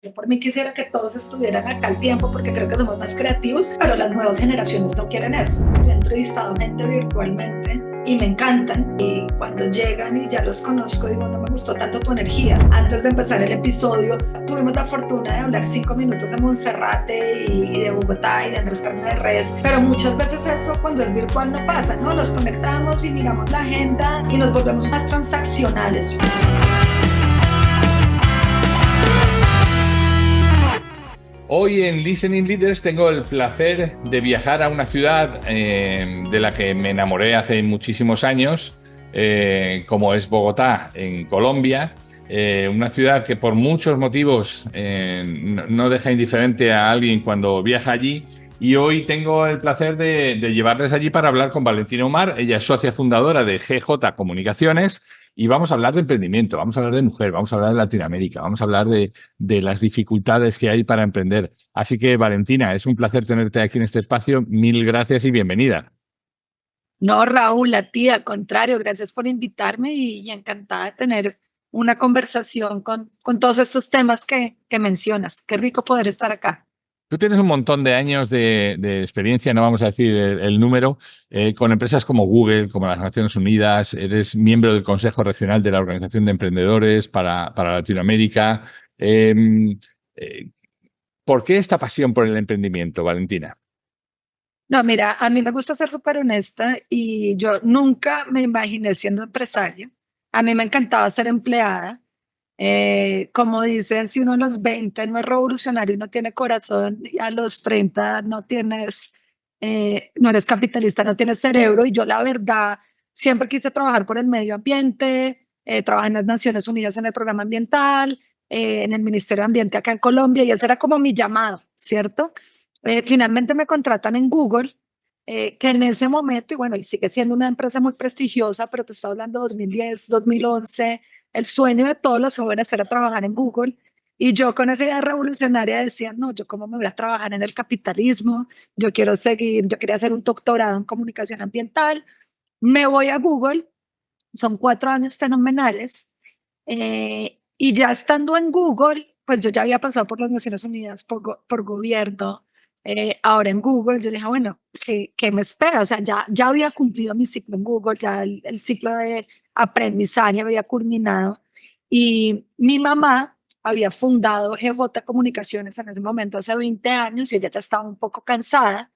Yo por mí quisiera que todos estuvieran acá al tiempo porque creo que somos más creativos, pero las nuevas generaciones no quieren eso. Yo he entrevistado gente virtualmente y me encantan, y cuando llegan y ya los conozco digo, no me gustó tanto tu energía. Antes de empezar el episodio tuvimos la fortuna de hablar 5 minutos de Monserrate y de Bogotá y de Andrés Carne de Res, pero muchas veces eso cuando es virtual no pasa, ¿no? Nos conectamos y miramos la agenda y nos volvemos más transaccionales. Hoy en Listening Leaders tengo el placer de viajar a una ciudad de la que me enamoré hace muchísimos años, como es Bogotá, en Colombia. Una ciudad que por muchos motivos no deja indiferente a alguien cuando viaja allí. Y hoy tengo el placer de llevarles allí para hablar con Valentina Umar. Ella es socia fundadora de GJ Comunicaciones. Y vamos a hablar de emprendimiento, vamos a hablar de mujer, vamos a hablar de Latinoamérica, vamos a hablar de las dificultades que hay para emprender. Así que, Valentina, es un placer tenerte aquí en este espacio. Mil gracias y bienvenida. No, Raúl, a ti, al contrario, gracias por invitarme y encantada de tener una conversación con todos estos temas que mencionas. Qué rico poder estar acá. Tú tienes un montón de años de experiencia, no vamos a decir el número, con empresas como Google, como las Naciones Unidas. Eres miembro del Consejo Regional de la Organización de Emprendedores para Latinoamérica. Eh, eh, ¿Por qué esta pasión por el emprendimiento, Valentina? No, mira, a mí me gusta ser súper honesta y yo nunca me imaginé siendo empresaria. A mí me encantaba ser empleada. Como dicen, si uno a los 20 no es revolucionario, no tiene corazón, y a los 30 no eres capitalista, no tienes cerebro. Y yo la verdad siempre quise trabajar por el medio ambiente, trabajé en las Naciones Unidas en el programa ambiental, en el Ministerio de Ambiente acá en Colombia, y ese era como mi llamado, ¿cierto? Finalmente me contratan en Google, que en ese momento, y bueno, y sigue siendo una empresa muy prestigiosa, pero te estoy hablando de 2010, 2011, el sueño de todos los jóvenes era trabajar en Google. Y yo con esa idea revolucionaria decía, no, yo cómo me voy a trabajar en el capitalismo, yo quiero seguir, yo quería hacer un doctorado en comunicación ambiental, me voy a Google, son 4 años fenomenales, y ya estando en Google, pues yo ya había pasado por las Naciones Unidas, por gobierno, ahora en Google, yo dije, bueno, ¿qué me espera? O sea, ya había cumplido mi ciclo en Google, ya el ciclo de aprendizaje había culminado, y mi mamá había fundado GJ Comunicaciones en ese momento, hace 20 años, y ella ya estaba un poco cansada.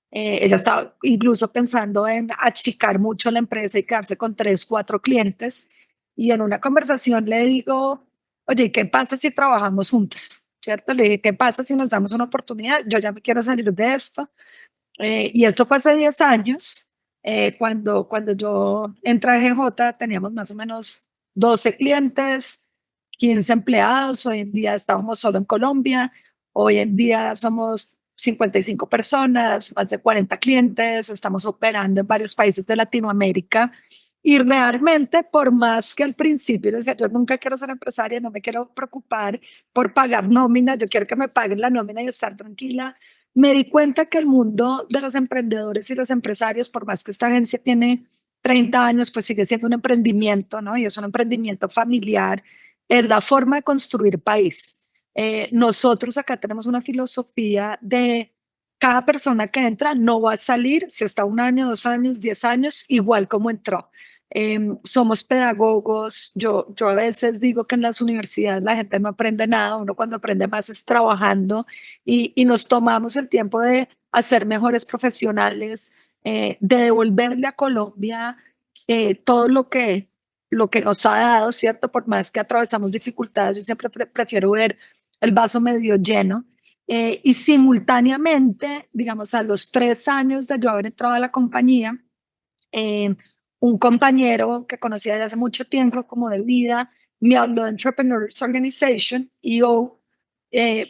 Ella estaba incluso pensando en achicar mucho la empresa y quedarse con 3, 4 clientes. Y en una conversación le digo, oye, ¿qué pasa si trabajamos juntas? ¿Cierto? Le dije, ¿qué pasa si nos damos una oportunidad? Yo ya me quiero salir de esto. Y esto fue hace 10 años. Cuando yo entré a GJ teníamos más o menos 12 clientes, 15 empleados. Hoy en día estábamos solo en Colombia. Hoy en día somos 55 personas, más de 40 clientes. Estamos operando en varios países de Latinoamérica. Y realmente, por más que al principio yo decía, yo nunca quiero ser empresaria, no me quiero preocupar por pagar nómina, yo quiero que me paguen la nómina y estar tranquila, me di cuenta que el mundo de los emprendedores y los empresarios, por más que esta agencia tiene 30 años, pues sigue siendo un emprendimiento, ¿no? Y es un emprendimiento familiar, es la forma de construir país. Nosotros acá tenemos una filosofía de cada persona que entra no va a salir si está 1 año, 2 años, 10 años, igual como entró. Somos pedagogos. Yo a veces digo que en las universidades la gente no aprende nada, uno cuando aprende más es trabajando, y nos tomamos el tiempo de hacer mejores profesionales, de devolverle a Colombia todo lo que nos ha dado, ¿cierto? Por más que atravesamos dificultades, yo siempre prefiero ver el vaso medio lleno. Y simultáneamente, digamos, a los 3 años de yo haber entrado a la compañía, eh, un compañero que conocía desde hace mucho tiempo, como de vida, me habló de Entrepreneurs Organization, EO,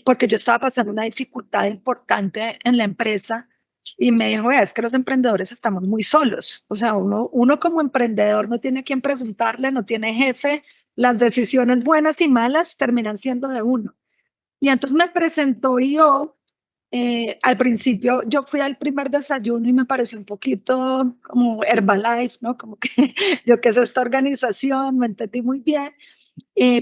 porque yo estaba pasando una dificultad importante en la empresa, y me dijo, "Vea, es que los emprendedores estamos muy solos. O sea, uno como emprendedor no tiene a quién preguntarle, no tiene jefe, las decisiones buenas y malas terminan siendo de uno". Y entonces me presentó yo. Al principio yo fui al primer desayuno y me pareció un poquito como Herbalife, ¿no? Como que yo qué es esta organización, no entendí muy bien.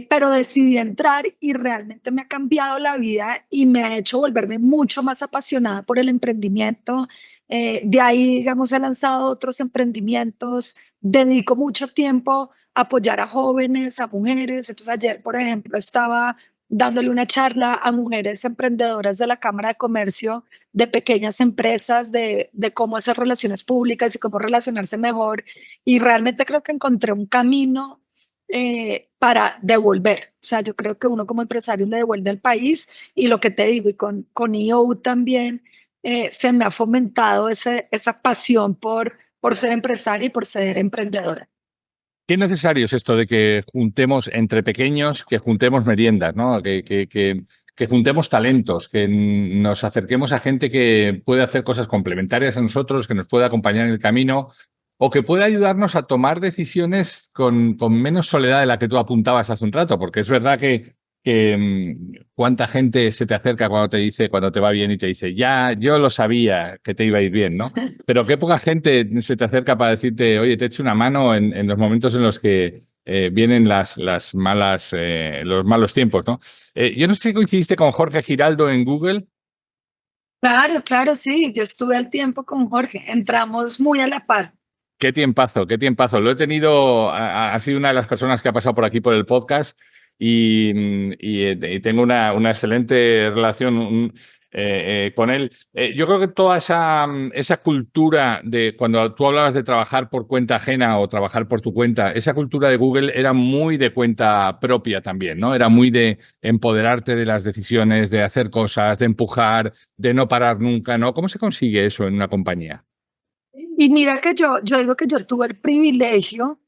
pero decidí entrar y realmente me ha cambiado la vida y me ha hecho volverme mucho más apasionada por el emprendimiento. De ahí, digamos, he lanzado otros emprendimientos, dedico mucho tiempo a apoyar a jóvenes, a mujeres. Entonces ayer, por ejemplo, estaba dándole una charla a mujeres emprendedoras de la Cámara de Comercio de pequeñas empresas, de cómo hacer relaciones públicas y cómo relacionarse mejor. Y realmente creo que encontré un camino para devolver. O sea, yo creo que uno como empresario le devuelve al país y lo que te digo, y con EO también se me ha fomentado esa pasión por ser empresaria y por ser emprendedora. Qué necesario es esto de que juntemos entre pequeños, que juntemos meriendas, ¿no? Que juntemos talentos, que nos acerquemos a gente que puede hacer cosas complementarias a nosotros, que nos puede acompañar en el camino o que puede ayudarnos a tomar decisiones con menos soledad de la que tú apuntabas hace un rato, porque es verdad que cuánta gente se te acerca cuando te dice, cuando te va bien y te dice, ya, yo lo sabía que te iba a ir bien, ¿no? Pero qué poca gente se te acerca para decirte, oye, te echo una mano en los momentos en los que vienen las malas, los malos tiempos, ¿no? Yo no sé si coincidiste con Jorge Giraldo en Google. Claro, claro, sí, yo estuve al tiempo con Jorge, entramos muy a la par. Qué tiempazo, qué tiempazo. Lo he tenido, ha sido una de las personas que ha pasado por aquí por el podcast y tengo una excelente relación con él. Yo creo que toda esa cultura de cuando tú hablabas de trabajar por cuenta ajena o trabajar por tu cuenta, esa cultura de Google era muy de cuenta propia también, ¿no? Era muy de empoderarte de las decisiones, de hacer cosas, de empujar, de no parar nunca, ¿no? ¿Cómo se consigue eso en una compañía? Y mira que yo digo que yo tuve el privilegio,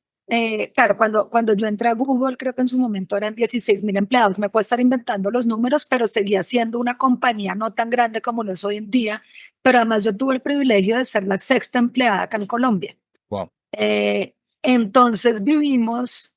claro, cuando yo entré a Google, creo que en su momento eran 16.000 empleados, me puedo estar inventando los números, pero seguía siendo una compañía no tan grande como lo es hoy en día, pero además yo tuve el privilegio de ser la sexta empleada acá en Colombia. Wow. Entonces vivimos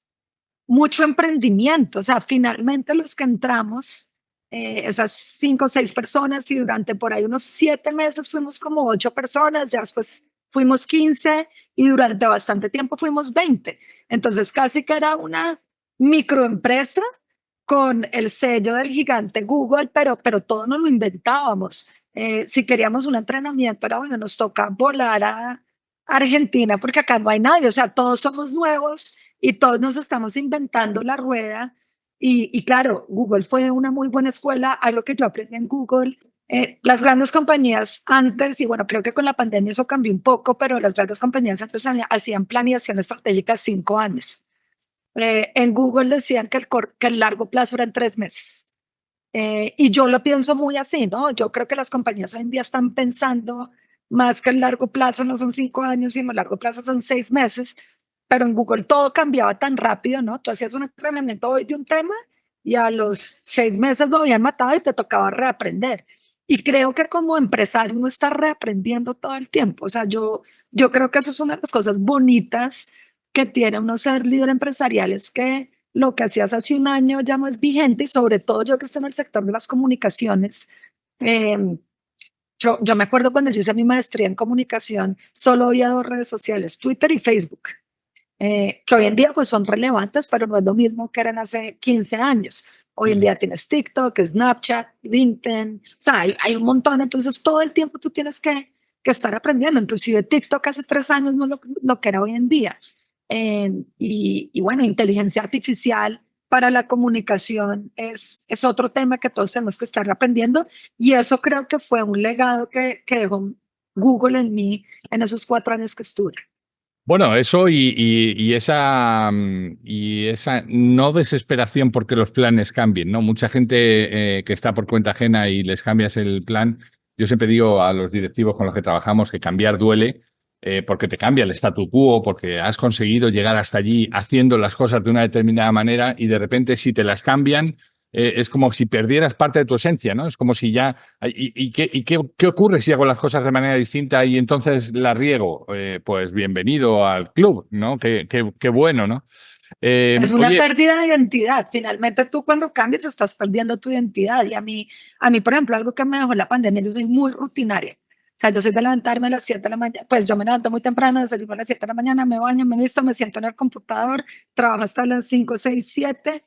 mucho emprendimiento, o sea, finalmente los que entramos, esas 5 o 6 personas y durante por ahí unos 7 meses fuimos como 8 personas, ya después fuimos 15 y durante bastante tiempo fuimos 20. Entonces casi que era una microempresa con el sello del gigante Google, pero todo nos lo inventábamos. Si queríamos un entrenamiento, era bueno, nos toca volar a Argentina porque acá no hay nadie, o sea, todos somos nuevos y todos nos estamos inventando la rueda. Y claro, Google fue una muy buena escuela, algo que yo aprendí en Google. Las grandes compañías antes, y bueno, creo que con la pandemia eso cambió un poco, pero las grandes compañías antes hacían planeación estratégica 5 años. En Google decían que el largo plazo era en 3 meses. Y yo lo pienso muy así, ¿no? Yo creo que las compañías hoy en día están pensando más que el largo plazo no son 5 años, sino el largo plazo son 6 meses. Pero en Google todo cambiaba tan rápido, ¿no? Tú hacías un entrenamiento hoy de un tema y a los 6 meses lo habían matado y te tocaba reaprender. Y creo que como empresario uno está reaprendiendo todo el tiempo. O sea, yo creo que eso es una de las cosas bonitas que tiene uno ser líder empresarial, es que lo que hacías hace un año ya no es vigente y sobre todo yo que estoy en el sector de las comunicaciones. eh, yo me acuerdo cuando yo hice mi maestría en comunicación, solo había dos redes sociales, Twitter y Facebook, que hoy en día pues son relevantes, pero no es lo mismo que eran hace 15 años. Hoy en día tienes TikTok, Snapchat, LinkedIn, o sea, hay un montón, entonces todo el tiempo tú tienes que estar aprendiendo, inclusive TikTok hace 3 años no es lo que era hoy en día. Y bueno, inteligencia artificial para la comunicación es otro tema que todos tenemos que estar aprendiendo y eso creo que fue un legado que dejó Google en mí en esos 4 años que estuve. Bueno, eso y esa no desesperación porque los planes cambien, ¿no? Mucha gente que está por cuenta ajena y les cambias el plan. Yo siempre digo a los directivos con los que trabajamos que cambiar duele porque te cambia el statu quo, porque has conseguido llegar hasta allí haciendo las cosas de una determinada manera y de repente si te las cambian es como si perdieras parte de tu esencia, ¿no? Es como si ya... ¿Qué ocurre si hago las cosas de manera distinta y entonces la riego? Pues bienvenido al club, ¿no? Qué bueno, ¿no? Es una Oye, pérdida de identidad. Finalmente tú cuando cambias estás perdiendo tu identidad. Y a mí, por ejemplo, algo que me dejó la pandemia, yo soy muy rutinaria. sea, yo soy de levantarme a las 7 de la mañana, pues yo me levanto muy temprano, desayuno a las 7 de la mañana, me baño, me visto, me siento en el computador, trabajo hasta las 5, 6, 7,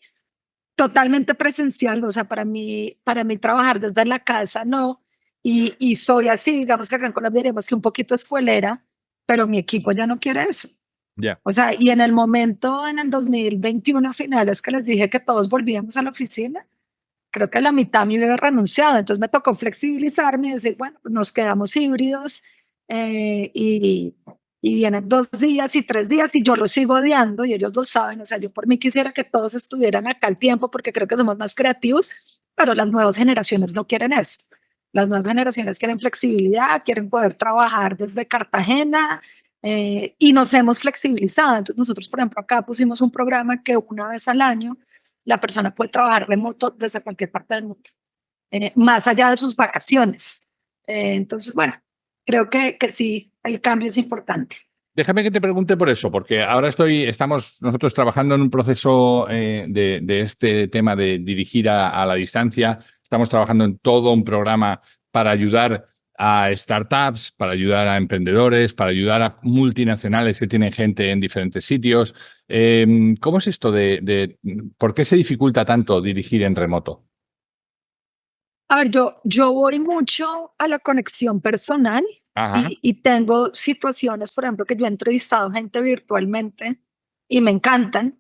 totalmente presencial, o sea, para mí trabajar desde la casa no, y soy así, digamos que acá en Colombia diríamos que un poquito escuelera, pero mi equipo ya no quiere eso. Ya. O sea, y en el momento, en el 2021 a finales que les dije que todos volvíamos a la oficina, creo que la mitad me hubiera renunciado, entonces me tocó flexibilizarme y decir, bueno, pues nos quedamos híbridos eh, y, y vienen 2 días y 3 días y yo los sigo odiando y ellos lo saben, o sea, yo por mí quisiera que todos estuvieran acá al tiempo porque creo que somos más creativos, pero las nuevas generaciones no quieren eso. Las nuevas generaciones quieren flexibilidad, quieren poder trabajar desde Cartagena y nos hemos flexibilizado. Entonces nosotros, por ejemplo, acá pusimos un programa que una vez al año la persona puede trabajar remoto desde cualquier parte del mundo, más allá de sus vacaciones. Entonces, bueno, creo que sí, el cambio es importante. Déjame que te pregunte por eso, porque ahora estamos nosotros trabajando en un proceso de este tema de dirigir a la distancia. Estamos trabajando en todo un programa para ayudar a startups, para ayudar a emprendedores, para ayudar a multinacionales que tienen gente en diferentes sitios. ¿Cómo es esto por qué se dificulta tanto dirigir en remoto? A ver, yo voy mucho a la conexión personal Ajá. y tengo situaciones, por ejemplo, que yo he entrevistado gente virtualmente y me encantan.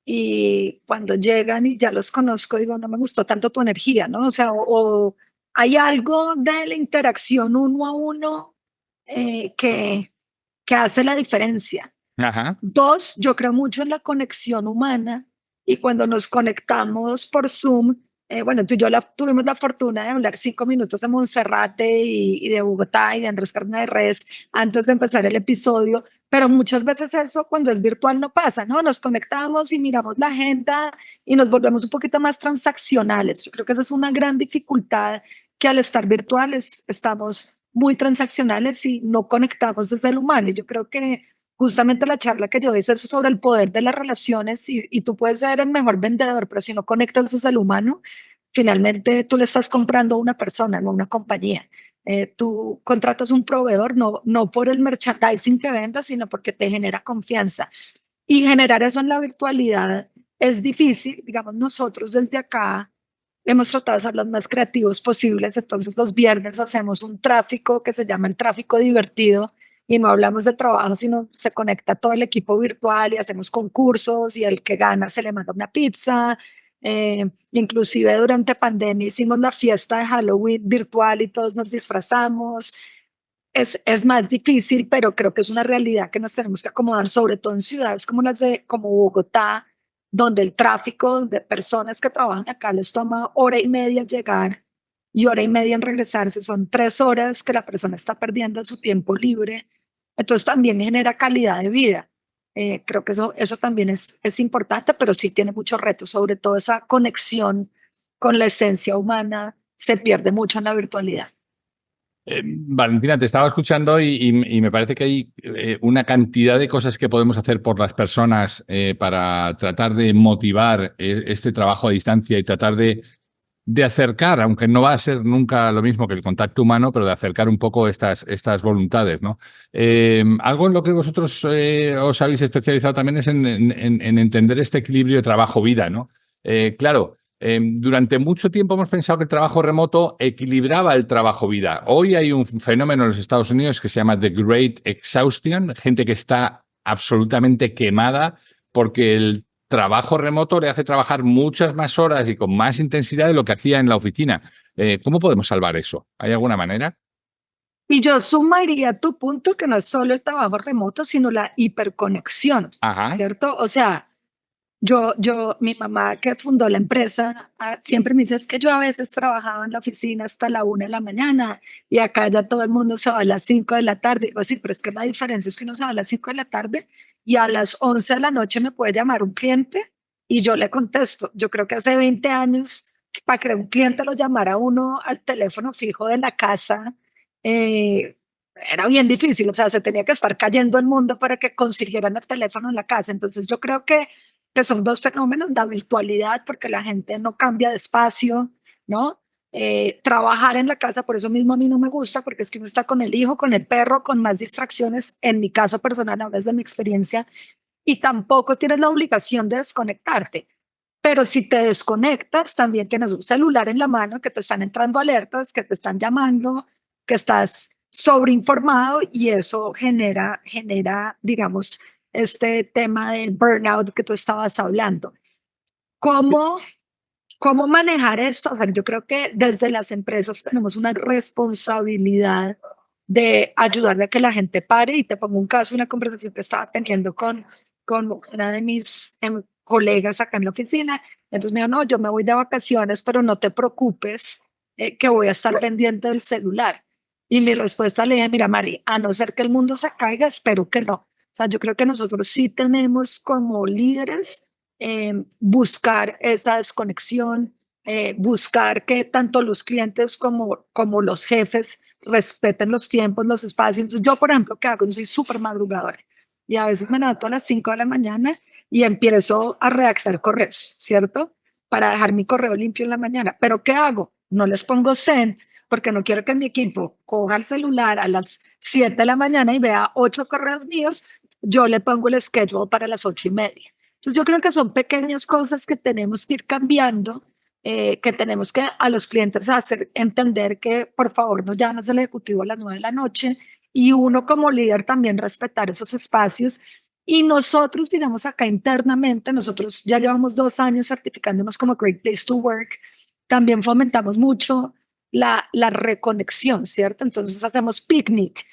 Y cuando llegan y ya los conozco, digo, no me gustó tanto tu energía, ¿no? O sea, o hay algo de la interacción uno a uno que hace la diferencia. Ajá. Dos, yo creo mucho en la conexión humana y cuando nos conectamos por Zoom, bueno, tú y yo tuvimos la fortuna de hablar 5 minutos de Monserrate y de Bogotá y de Andrés Carne de Res antes de empezar el episodio, pero muchas veces eso cuando es virtual no pasa, ¿no? Nos conectamos y miramos la agenda y nos volvemos un poquito más transaccionales. Yo creo que esa es una gran dificultad que al estar virtuales estamos muy transaccionales y no conectamos desde el humano. Y yo creo que justamente la charla que yo hice es sobre el poder de las relaciones y tú puedes ser el mejor vendedor, pero si no conectas desde el humano, finalmente tú le estás comprando a una persona, no a una compañía. Tú contratas un proveedor no por el merchandising que vendas, sino porque te genera confianza. Y generar eso en la virtualidad es difícil. Digamos, nosotros desde acá hemos tratado de ser los más creativos posibles. Entonces, los viernes hacemos un tráfico que se llama el tráfico divertido y no hablamos de trabajo, sino se conecta todo el equipo virtual y hacemos concursos y el que gana se le manda una pizza. Inclusive durante pandemia hicimos la fiesta de Halloween virtual y todos nos disfrazamos. Es más difícil, pero creo que es una realidad que nos tenemos que acomodar, sobre todo en ciudades como como Bogotá, donde el tráfico de personas que trabajan acá les toma hora y media llegar y hora y media en regresarse. Son 3 horas que la persona está perdiendo en su tiempo libre. Entonces también genera calidad de vida. Creo que eso también es importante, pero sí tiene muchos retos, sobre todo esa conexión con la esencia humana se pierde mucho en la virtualidad. Valentina, te estaba escuchando y me parece que hay una cantidad de cosas que podemos hacer por las personas para tratar de motivar este trabajo a distancia y tratar de acercar, aunque no va a ser nunca lo mismo que el contacto humano, pero de acercar un poco estas voluntades, ¿no? Algo en lo que vosotros os habéis especializado también es en entender este equilibrio de trabajo-vida, ¿no? Claro. Durante mucho tiempo hemos pensado que el trabajo remoto equilibraba el trabajo-vida. Hoy hay un fenómeno en los Estados Unidos que se llama The Great Exhaustion, gente que está absolutamente quemada porque el trabajo remoto le hace trabajar muchas más horas y con más intensidad de lo que hacía en la oficina. ¿Cómo podemos salvar eso? ¿Hay alguna manera? Y yo sumaría tu punto que no es solo el trabajo remoto, sino la hiperconexión, Ajá. ¿cierto? O sea, mi mamá que fundó la empresa, siempre me dice es que yo a veces trabajaba en la oficina hasta la 1 de la mañana y acá ya todo el mundo se va a las 5 de la tarde. Digo, sí, pero es que la diferencia es que uno se va a las 5 de la tarde y a las 11 de la noche me puede llamar un cliente y yo le contesto. Yo creo que hace 20 años, para que un cliente lo llamara a uno al teléfono fijo de la casa, era bien difícil. O sea, se tenía que estar cayendo el mundo para que consiguieran el teléfono en la casa. Entonces yo creo que son dos fenómenos, la virtualidad, porque la gente no cambia de espacio, ¿no? trabajar en la casa, por eso mismo a mí no me gusta, porque es que uno está con el hijo, con el perro, con más distracciones. En mi caso personal, ahora es de mi experiencia, y tampoco tienes la obligación de desconectarte. Pero si te desconectas, también tienes un celular en la mano que te están entrando alertas, que te están llamando, que estás sobreinformado y eso genera, digamos, este tema del burnout que tú estabas hablando. ¿Cómo, cómo manejar esto? O sea, yo creo que desde las empresas tenemos una responsabilidad de ayudarle a que la gente pare. Y te pongo un caso, una conversación que estaba teniendo con una de mis colegas acá en la oficina. Entonces me dijo, no, yo me voy de vacaciones, pero no te preocupes, que voy a estar pendiente del celular. Y mi respuesta le dije, mira, Mari, a no ser que el mundo se caiga, espero que no. O sea, yo creo que nosotros sí tenemos como líderes buscar esa desconexión, buscar que tanto los clientes como los jefes respeten los tiempos, los espacios. Entonces, yo, por ejemplo, ¿qué hago? Yo soy súper madrugadora y a veces me levanto a las 5 de la mañana y empiezo a redactar correos, ¿cierto? Para dejar mi correo limpio en la mañana. ¿Pero qué hago? No les pongo send porque no quiero que mi equipo coja el celular a las 7 de la mañana y vea 8 correos míos. Yo le pongo el schedule para las 8:30. Entonces yo creo que son pequeñas cosas que tenemos que ir cambiando, que tenemos que a los clientes hacer entender que por favor no llames al ejecutivo a las 9 de la noche y uno como líder también respetar esos espacios. Y nosotros, digamos acá internamente, nosotros ya llevamos 2 años certificándonos como Great Place to Work, también fomentamos mucho la reconexión, ¿cierto? Entonces hacemos picnic,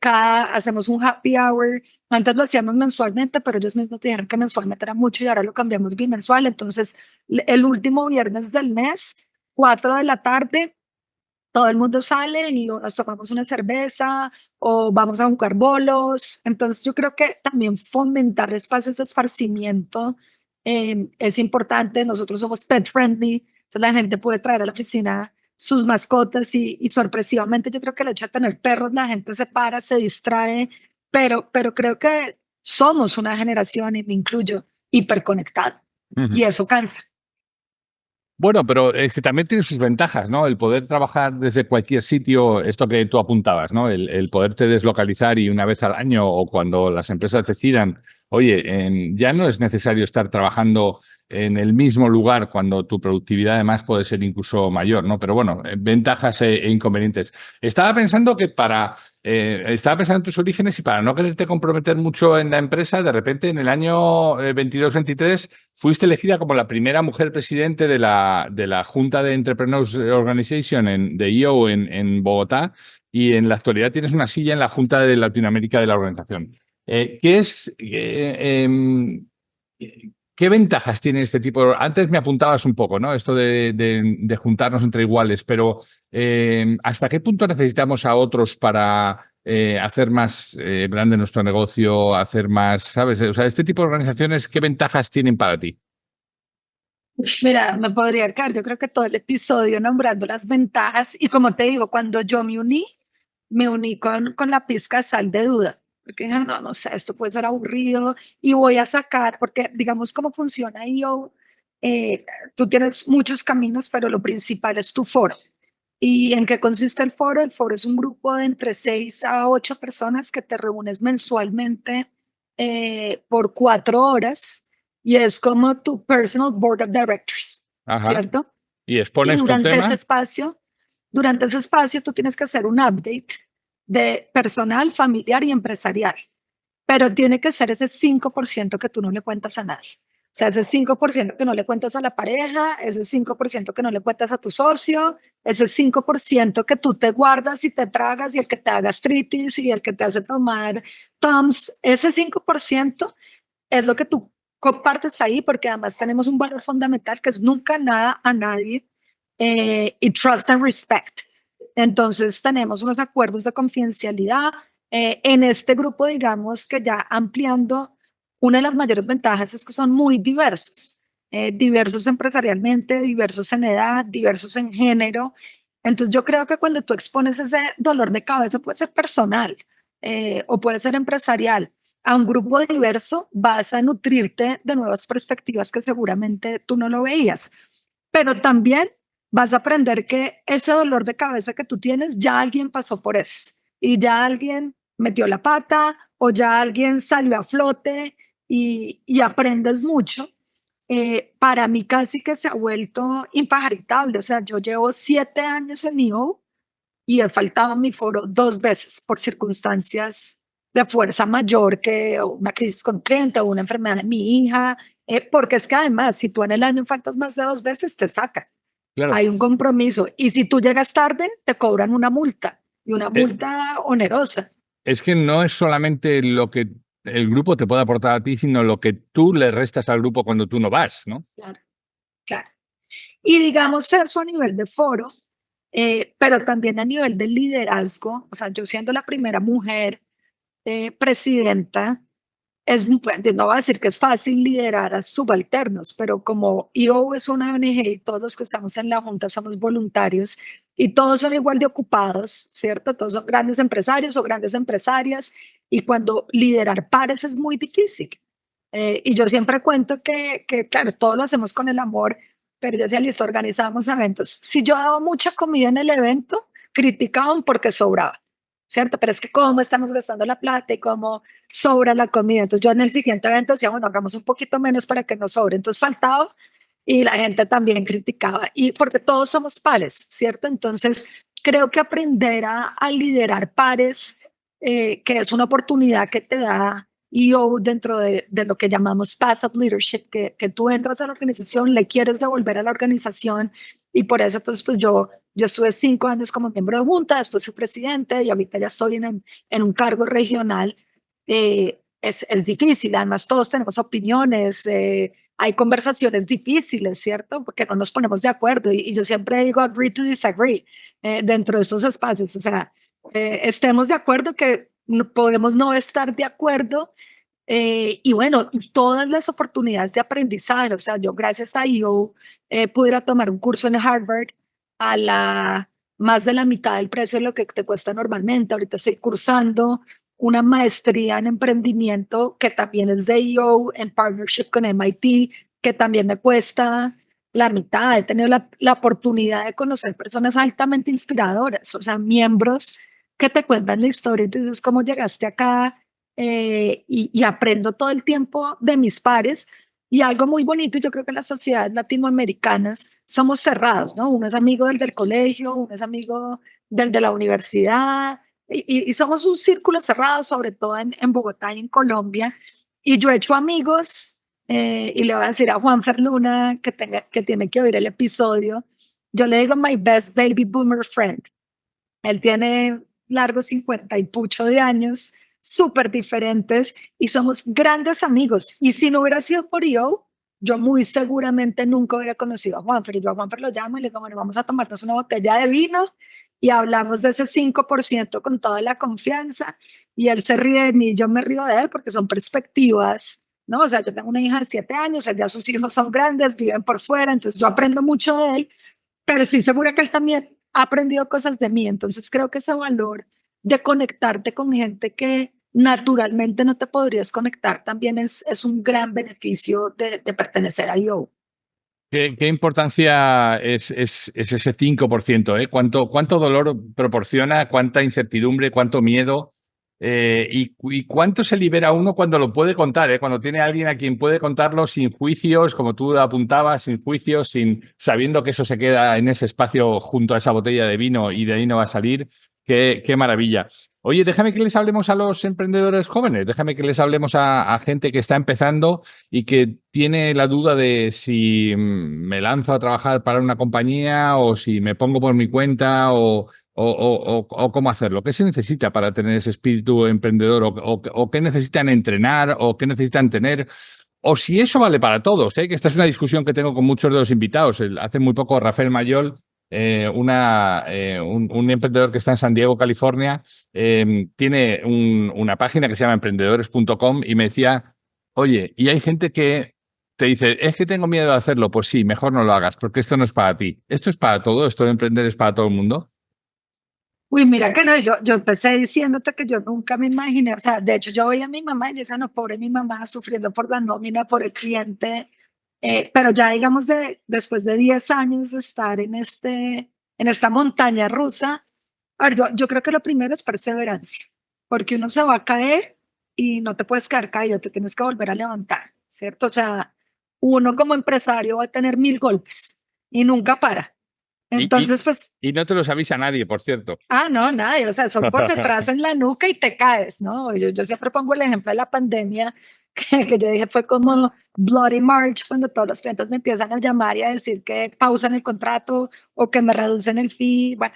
hacemos un happy hour. Antes lo hacíamos mensualmente, pero ellos mismos dijeron que mensualmente era mucho y ahora lo cambiamos bimensual. Entonces, el último viernes del mes, 4 de la tarde, todo el mundo sale y o nos tomamos una cerveza o vamos a jugar bolos. Entonces, yo creo que también fomentar espacios de esparcimiento es importante. Nosotros somos pet friendly, entonces la gente puede traer a la oficina sus mascotas y sorpresivamente yo creo que el hecho de tener perros, la gente se para, se distrae, pero creo que somos una generación, y me incluyo, hiperconectada y Ujú. eso cansa. Bueno, pero es que también tiene sus ventajas, ¿no? El poder trabajar desde cualquier sitio, esto que tú apuntabas, ¿no? El poderte deslocalizar y una vez al año o cuando las empresas decidan, oye, ya no es necesario estar trabajando en el mismo lugar cuando tu productividad además puede ser incluso mayor, ¿no? Pero bueno, ventajas e inconvenientes. Estaba pensando en tus orígenes y para no quererte comprometer mucho en la empresa, de repente en el año 22-23 fuiste elegida como la primera mujer presidente de la Junta de Entrepreneurs Organization de IO en Bogotá y en la actualidad tienes una silla en la Junta de Latinoamérica de la organización. ¿Qué ventajas tiene este tipo? Antes me apuntabas un poco, ¿no? Esto de juntarnos entre iguales, pero ¿hasta qué punto necesitamos a otros para hacer más grande nuestro negocio, hacer más, ¿sabes? O sea, este tipo de organizaciones, ¿qué ventajas tienen para ti? Mira, me podría quedar, yo creo que todo el episodio nombrando las ventajas y como te digo, cuando yo me uní con la pizca de sal de duda, porque dije, no, no sé, esto puede ser aburrido y voy a sacar, porque digamos cómo funciona yo, tú tienes muchos caminos, pero lo principal es tu foro. ¿Y en qué consiste el foro? El foro es un grupo de entre 6 a 8 personas que te reúnes mensualmente por 4 horas y es como tu personal board of directors, Ajá. ¿cierto? ¿Y Y expones tu tema? durante ese espacio tú tienes que hacer un update de personal, familiar y empresarial, pero tiene que ser ese 5% que tú no le cuentas a nadie. O sea, ese 5% que no le cuentas a la pareja, ese 5% que no le cuentas a tu socio, ese 5% que tú te guardas y te tragas y el que te da gastritis y el que te hace tomar Tums, ese 5% es lo que tú compartes ahí porque además tenemos un valor fundamental que es nunca nada a nadie y trust and respect. Entonces tenemos unos acuerdos de confidencialidad. En este grupo, digamos que ya ampliando, una de las mayores ventajas es que son muy diversos, diversos empresarialmente, diversos en edad, diversos en género. Entonces yo creo que cuando tú expones ese dolor de cabeza, puede ser personal o puede ser empresarial, a un grupo diverso, vas a nutrirte de nuevas perspectivas que seguramente tú no lo veías. Pero también vas a aprender que ese dolor de cabeza que tú tienes, ya alguien pasó por eso y ya alguien metió la pata o ya alguien salió a flote y aprendes mucho. Para mí casi que se ha vuelto impajaritable. O sea, yo llevo 7 años en EO y he faltado a mi foro 2 veces por circunstancias de fuerza mayor, que una crisis con cliente o una enfermedad de mi hija, porque es que además, si tú en el año faltas más de 2 veces, te sacan. Claro. Hay un compromiso. Y si tú llegas tarde, te cobran una multa y una Eh, multa onerosa. Es que no es solamente lo que el grupo te puede aportar a ti, sino lo que tú le restas al grupo cuando tú no vas, ¿no? Claro, claro. Y digamos eso a nivel de foro, pero también a nivel de liderazgo. O sea, yo siendo la primera mujer presidenta, pues, no voy a decir que es fácil liderar a subalternos, pero como EO es una ONG y todos los que estamos en la junta somos voluntarios y todos son igual de ocupados, ¿cierto? Todos son grandes empresarios o grandes empresarias y cuando liderar pares es muy difícil. Y yo siempre cuento que, claro, todo lo hacemos con el amor, pero yo decía, listo, organizamos eventos. Si yo daba mucha comida en el evento, criticaban porque sobraba, ¿cierto? Pero es que cómo estamos gastando la plata y cómo sobra la comida. Entonces yo en el siguiente evento decía, bueno, hagamos un poquito menos para que no sobre. Entonces faltaba y la gente también criticaba. Y porque todos somos pares, ¿cierto? Entonces creo que aprender a liderar pares, que es una oportunidad que te da EO dentro de lo que llamamos Path of Leadership, que tú entras a la organización, le quieres devolver a la organización y por eso entonces pues yo estuve 5 años como miembro de junta, después fui presidente y ahorita ya estoy en un cargo regional. Es difícil, además todos tenemos opiniones, hay conversaciones difíciles, ¿cierto? Porque no nos ponemos de acuerdo y yo siempre digo agree to disagree dentro de estos espacios. O sea, estemos de acuerdo que podemos no estar de acuerdo, y bueno, y todas las oportunidades de aprendizaje. O sea, yo gracias a IO pudiera tomar un curso en Harvard a la más de la mitad del precio de lo que te cuesta normalmente. Ahorita estoy cursando una maestría en emprendimiento que también es de IO en partnership con MIT, que también me cuesta la mitad. He tenido la oportunidad de conocer personas altamente inspiradoras, o sea, miembros que te cuentan la historia. Entonces, ¿cómo llegaste acá? Y aprendo todo el tiempo de mis pares. Y algo muy bonito, yo creo que las sociedades latinoamericanas somos cerrados, ¿no? Uno es amigo del colegio, uno es amigo del de la universidad, y somos un círculo cerrado, sobre todo en Bogotá y en Colombia. Y yo he hecho amigos, y le voy a decir a Juan Luna que tiene que oír el episodio. Yo le digo my best baby boomer friend. Él tiene largos 50 y pucho de años, súper diferentes y somos grandes amigos. Y si no hubiera sido por IO, yo muy seguramente nunca hubiera conocido a Juanfer. Y yo a Juanfer lo llamo y le digo, bueno, vamos a tomarnos una botella de vino y hablamos de ese 5% con toda la confianza. Y él se ríe de mí, yo me río de él porque son perspectivas, ¿no? O sea, yo tengo una hija de 7 años, ya sus hijos son grandes, viven por fuera, entonces yo aprendo mucho de él, pero estoy segura que él también ha aprendido cosas de mí. Entonces creo que ese valor de conectarte con gente que naturalmente no te podrías conectar también es un gran beneficio de pertenecer a IO. ¿Qué importancia es ese 5%? ¿Cuánto dolor proporciona? ¿Cuánta incertidumbre? ¿Cuánto miedo? Y cuánto se libera uno cuando lo puede contar? Cuando tiene alguien a quien puede contarlo sin juicios, como tú apuntabas, sin juicios, sabiendo que eso se queda en ese espacio junto a esa botella de vino y de ahí no va a salir. Qué maravilla. Oye, déjame que les hablemos a los emprendedores jóvenes, déjame que les hablemos a gente que está empezando y que tiene la duda de si me lanzo a trabajar para una compañía o si me pongo por mi cuenta o cómo hacerlo. ¿Qué se necesita para tener ese espíritu emprendedor o qué necesitan entrenar o qué necesitan tener? O si eso vale para todos, que esta es una discusión que tengo con muchos de los invitados. Hace muy poco Rafael Mayol, un emprendedor que está en San Diego, California, tiene una página que se llama emprendedores.com y me decía, oye, y hay gente que te dice, es que tengo miedo de hacerlo. Pues sí, mejor no lo hagas porque esto no es para ti. Esto es para todo, esto de emprender es para todo el mundo. Uy, mira que no, yo empecé diciéndote que yo nunca me imaginé. O sea, de hecho yo veía a mi mamá y yo decía, no, pobre mi mamá sufriendo por la nómina, por el cliente, Pero ya digamos después de 10 años de estar en esta montaña rusa, a ver, yo creo que lo primero es perseverancia, porque uno se va a caer y no te puedes quedar caído, te tienes que volver a levantar, ¿cierto? O sea, uno como empresario va a tener 1000 golpes y nunca para. Y, y, Entonces, pues, y no te los avisa nadie, por cierto. no, nadie, o sea, son por detrás en la nuca y te caes, ¿no? Yo siempre pongo el ejemplo de la pandemia, que yo dije fue como Bloody March, cuando todos los clientes me empiezan a llamar y a decir que pausan el contrato o que me reducen el fee. Bueno,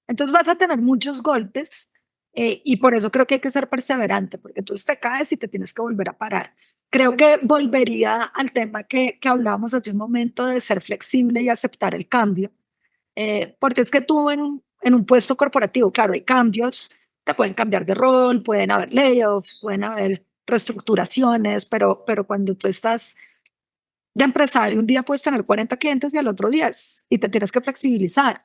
entonces vas a tener muchos golpes y por eso creo que hay que ser perseverante, porque entonces te caes y te tienes que volver a parar. Creo que volvería al tema que hablábamos hace un momento de ser flexible y aceptar el cambio, porque es que tú en un puesto corporativo, claro, hay cambios, te pueden cambiar de rol, pueden haber layoffs, pueden haber reestructuraciones, pero cuando tú estás de empresario, un día puedes tener 40 clientes y al otro 10 y te tienes que flexibilizar.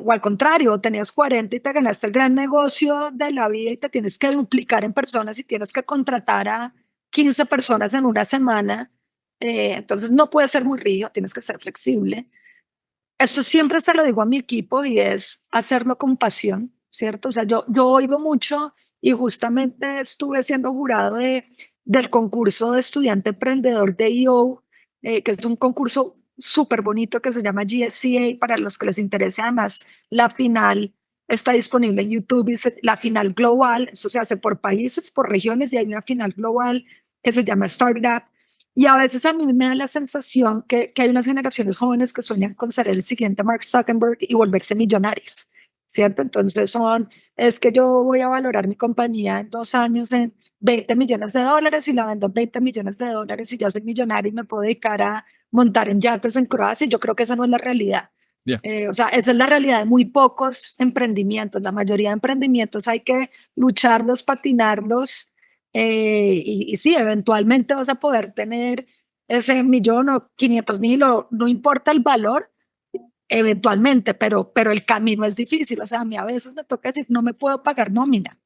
O al contrario, tenías 40 y te ganaste el gran negocio de la vida y te tienes que duplicar en personas y tienes que contratar a 15 personas en una semana. Entonces no puedes ser muy rígido, tienes que ser flexible. Esto siempre se lo digo a mi equipo y es hacerlo con pasión, ¿cierto? O sea, yo oigo mucho y justamente estuve siendo jurado del concurso de estudiante emprendedor de IO, que es un concurso súper bonito que se llama GSCA para los que les interese. Además, la final está disponible en YouTube y la final global, eso se hace por países, por regiones y hay una final global que se llama Startup. Y a veces a mí me da la sensación que hay unas generaciones jóvenes que sueñan con ser el siguiente Mark Zuckerberg y volverse millonarios, ¿cierto? Entonces es que yo voy a valorar mi compañía en 2 años en $20 millones y la vendo en $20 millones y ya soy millonario y me puedo dedicar a montar en yates en Croacia. Y yo creo que esa no es la realidad. Yeah. O sea, esa es la realidad de muy pocos emprendimientos. La mayoría de emprendimientos hay que lucharlos, patinarlos, y sí, eventualmente vas a poder tener ese millón o 500,000 o no importa el valor, eventualmente, pero el camino es difícil. O sea, a mí a veces me toca decir, no me puedo pagar nómina,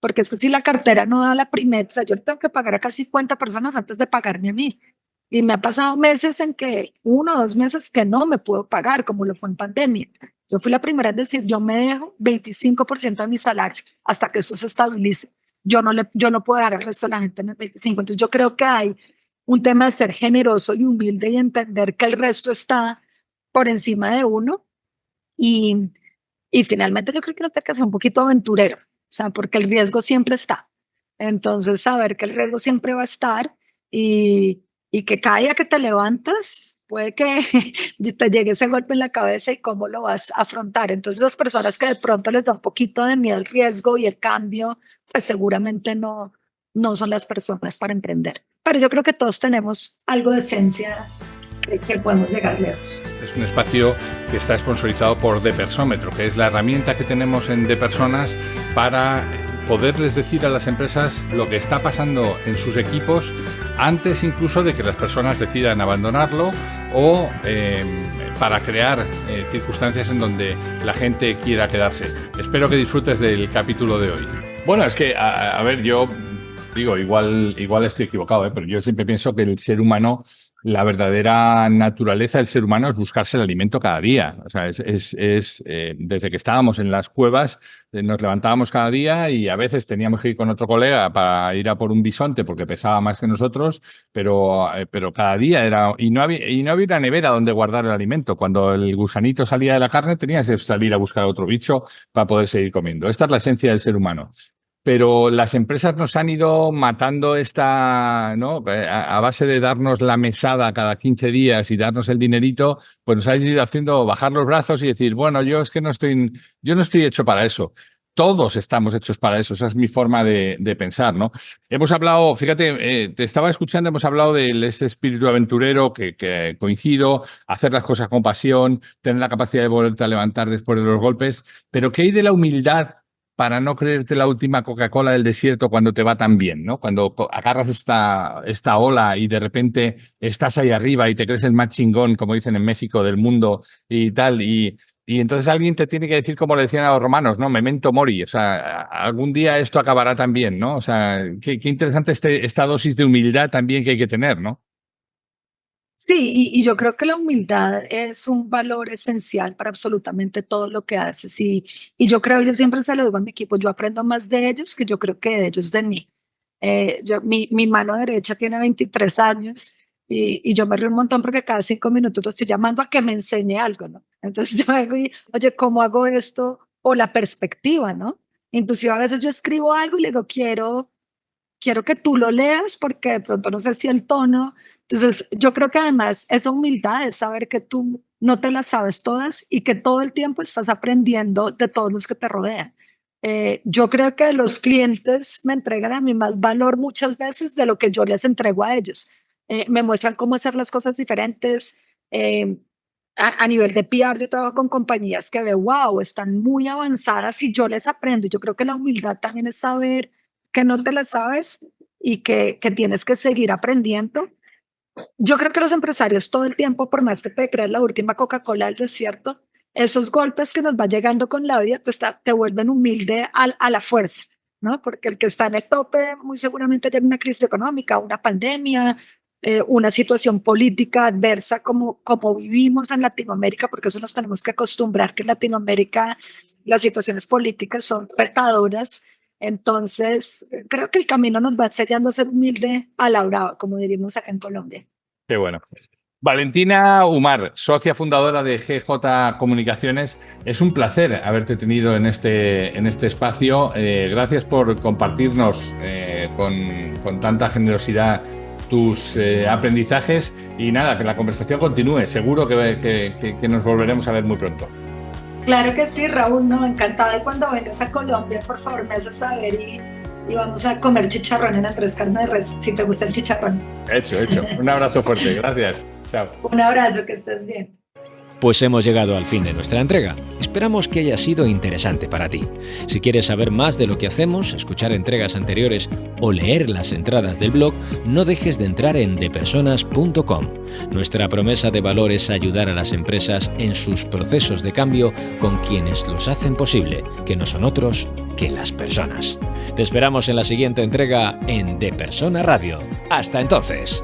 porque es que si la cartera no da la primera, o sea, yo le tengo que pagar a casi 50 personas antes de pagarme a mí. Y me ha pasado meses en que 1 o 2 meses que no me puedo pagar, como lo fue en pandemia. Yo fui la primera en decir, yo me dejo 25% de mi salario hasta que esto se estabilice. Yo no puedo dar el resto de la gente en el 25%. Entonces yo creo que hay un tema de ser generoso y humilde y entender que el resto está por encima de uno. Y, y finalmente yo creo que uno tiene que ser un poquito aventurero, o sea, porque el riesgo siempre está. Entonces, saber que el riesgo siempre va a estar y que cada día que te levantas, puede que te llegue ese golpe en la cabeza y cómo lo vas a afrontar. Entonces, las personas que de pronto les da un poquito de miedo el riesgo y el cambio, pues seguramente no son las personas para emprender. Pero yo creo que todos tenemos algo de esencia que podemos llegar lejos. Es un espacio que está sponsorizado por Depersómetro, que es la herramienta que tenemos en Depersonas para poderles decir a las empresas lo que está pasando en sus equipos antes incluso de que las personas decidan abandonarlo o para crear circunstancias en donde la gente quiera quedarse. Espero que disfrutes del capítulo de hoy. Bueno, es que, a ver, yo digo, igual estoy equivocado, pero yo siempre pienso que el ser humano, la verdadera naturaleza del ser humano es buscarse el alimento cada día. O sea, desde que estábamos en las cuevas, nos levantábamos cada día y a veces teníamos que ir con otro colega para ir a por un bisonte porque pesaba más que nosotros, pero cada día era... Y no había una nevera donde guardar el alimento. Cuando el gusanito salía de la carne, tenías que salir a buscar otro bicho para poder seguir comiendo. Esta es la esencia del ser humano. Pero las empresas nos han ido matando ¿no? A base de darnos la mesada cada 15 días y darnos el dinerito, pues nos ha ido haciendo bajar los brazos y decir, bueno, yo no estoy hecho para eso. Todos estamos hechos para eso. Esa es mi forma de pensar, ¿no? Hemos hablado, fíjate, te estaba escuchando, hemos hablado de ese espíritu aventurero que coincido, hacer las cosas con pasión, tener la capacidad de volverte a levantar después de los golpes, pero ¿qué hay de la humildad para no creerte la última Coca-Cola del desierto cuando te va tan bien, ¿no? Cuando agarras esta ola y de repente estás ahí arriba y te crees el más chingón, como dicen en México, del mundo y tal, y entonces alguien te tiene que decir, como le decían a los romanos, ¿no? Memento mori, o sea, algún día esto acabará también, ¿no? O sea, qué interesante esta dosis de humildad también que hay que tener, ¿no? Sí, y yo creo que la humildad es un valor esencial para absolutamente todo lo que haces. Y yo creo, yo siempre se lo digo a mi equipo, yo aprendo más de ellos que yo creo que de ellos de mí. Mi mano derecha tiene 23 años y yo me río un montón porque cada 5 minutos lo estoy llamando a que me enseñe algo, ¿no? Entonces yo hago y, oye, ¿cómo hago esto? O la perspectiva, ¿no? Inclusive a veces yo escribo algo y le digo, quiero que tú lo leas porque de pronto no sé si el tono. Entonces, yo creo que además esa humildad es saber que tú no te las sabes todas y que todo el tiempo estás aprendiendo de todos los que te rodean. Yo creo que los clientes me entregan a mí más valor muchas veces de lo que yo les entrego a ellos. Me muestran cómo hacer las cosas diferentes. eh, a nivel de PR, yo trabajo con compañías que veo, wow, están muy avanzadas y yo les aprendo. Yo creo que la humildad también es saber que no te la sabes y que tienes que seguir aprendiendo. Yo creo que los empresarios todo el tiempo, por más que te creas la última Coca-Cola del desierto, esos golpes que nos va llegando con la vida te vuelven humilde a la fuerza, ¿no? Porque el que está en el tope muy seguramente tiene una crisis económica, una pandemia, una situación política adversa como vivimos en Latinoamérica, porque eso nos tenemos que acostumbrar que en Latinoamérica las situaciones políticas son retadoras. Entonces, creo que el camino nos va enseñando a ser humilde a la brava, como diríamos acá en Colombia. Qué bueno. Valentina Umar, socia fundadora de GJ Comunicaciones, es un placer haberte tenido en este espacio. Gracias por compartirnos con tanta generosidad tus aprendizajes y nada, que la conversación continúe. Seguro que nos volveremos a ver muy pronto. Claro que sí, Raúl, no, encantada. Y cuando vengas a Colombia, por favor, me haces saber y vamos a comer chicharrón en Andrés Carne de Res, si te gusta el chicharrón. Hecho. Un abrazo fuerte. Gracias. Chao. Un abrazo, que estés bien. Pues hemos llegado al fin de nuestra entrega. Esperamos que haya sido interesante para ti. Si quieres saber más de lo que hacemos, escuchar entregas anteriores o leer las entradas del blog, no dejes de entrar en depersonas.com. Nuestra promesa de valor es ayudar a las empresas en sus procesos de cambio con quienes los hacen posible, que no son otros que las personas. Te esperamos en la siguiente entrega en De Persona Radio. Hasta entonces.